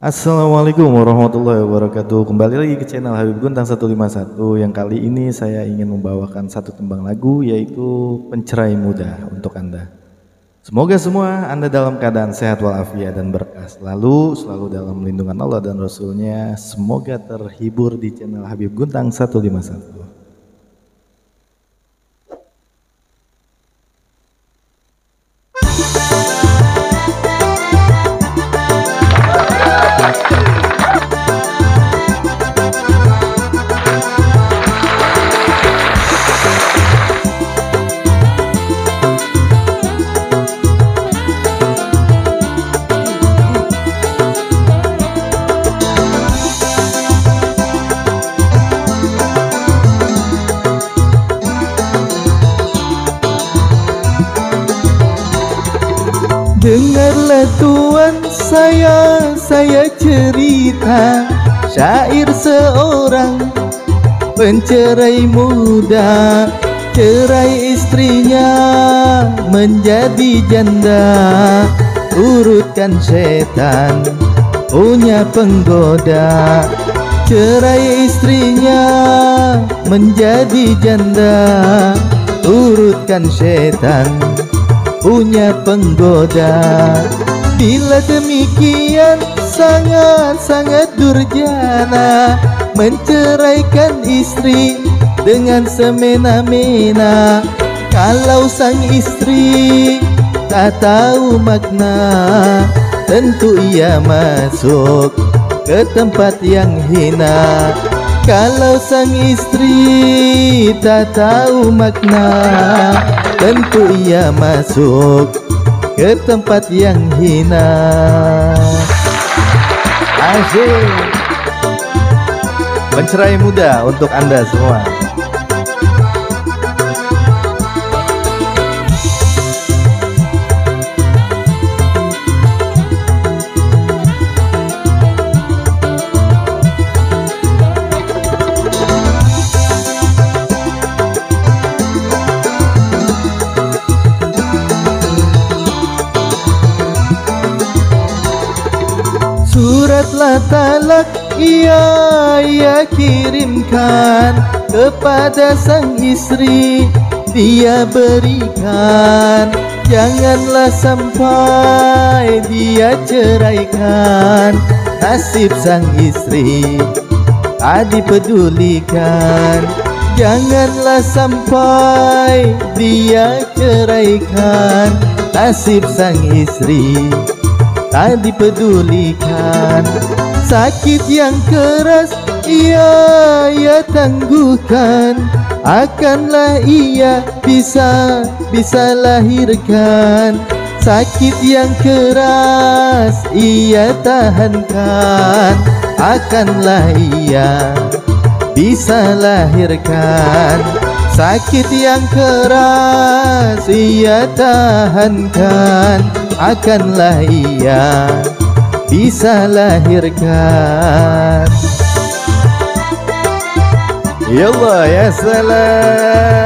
Assalamualaikum warahmatullahi wabarakatuh. Kembali lagi ke channel Habib Guntang 151. Yang kali ini saya ingin membawakan satu tembang lagu, yaitu Pencerai Muda untuk Anda. Semoga semua Anda dalam keadaan sehat walafiat dan berkah selalu dalam lindungan Allah dan Rasulnya. Semoga terhibur di channel Habib Guntang 151. Dengarlah tuan saya cerita syair seorang pencerai muda, cerai istrinya menjadi janda. Urutkan setan punya penggoda, cerai istrinya menjadi janda. Urutkan setan punya penggoda. Bila demikian sangat durjana menceraikan istri dengan semena-mena. Kalau sang istri tak tahu makna, tentu ia masuk ke tempat yang hina. Kalau sang istri tak tahu makna, tentu ia masuk ke tempat yang hina. Asyik. Pencerai muda untuk Anda semua. Suratlah talak ia kirimkan kepada sang istri, dia berikan. Janganlah sampai dia ceraikan, nasib sang istri tak dipedulikan. Janganlah sampai dia ceraikan, nasib sang istri tak dipedulikan. Sakit yang keras ia tangguhkan, akanlah ia bisa lahirkan. Sakit yang keras ia tahankan, akanlah ia bisa lahirkan. Sakit yang keras ia tahankan, akanlah ia bisa lahirkan. Ya Allah, ya salam.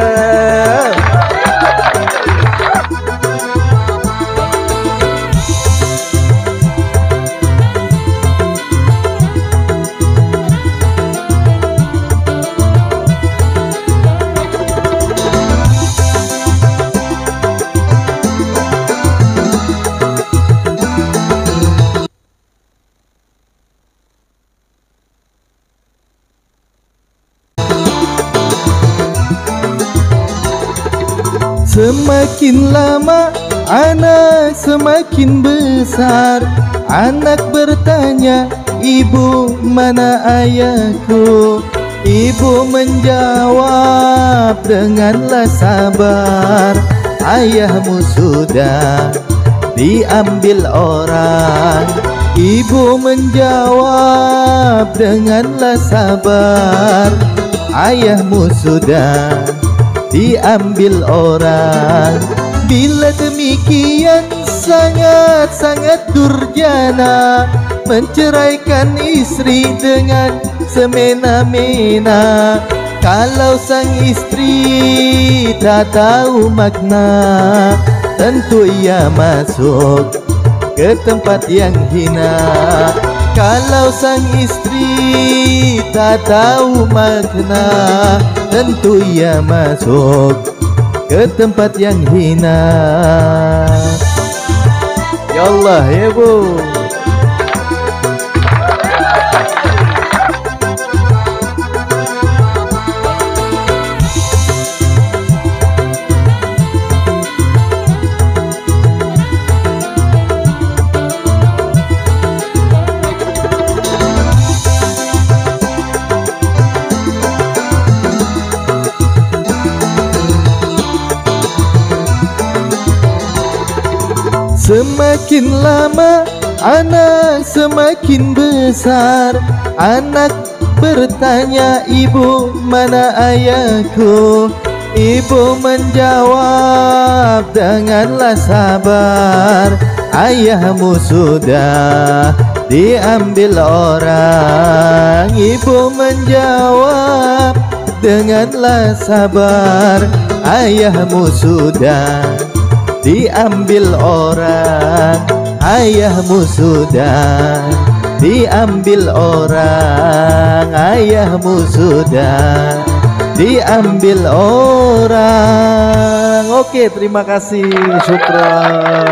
Semakin lama anak semakin besar. Anak bertanya, ibu mana ayahku? Ibu menjawab, denganlah sabar, ayahmu sudah diambil orang. Ibu menjawab, denganlah sabar, ayahmu sudah diambil orang. Bila demikian sangat durjana menceraikan istri dengan semena-mena. Kalau sang istri tak tahu makna, tentu ia masuk ke tempat yang hina. Kalau sang istri tak tahu makna, tentu ia masuk ke tempat yang hina. Ya Allah ya Bu. Semakin lama anak semakin besar. Anak bertanya, ibu mana ayahku? Ibu menjawab, denganlah sabar, ayahmu sudah diambil orang. Ibu menjawab, denganlah sabar, ayahmu sudah diambil orang. Ayahmu sudah diambil orang. Ayahmu sudah diambil orang. Oke, terima kasih. Syukran.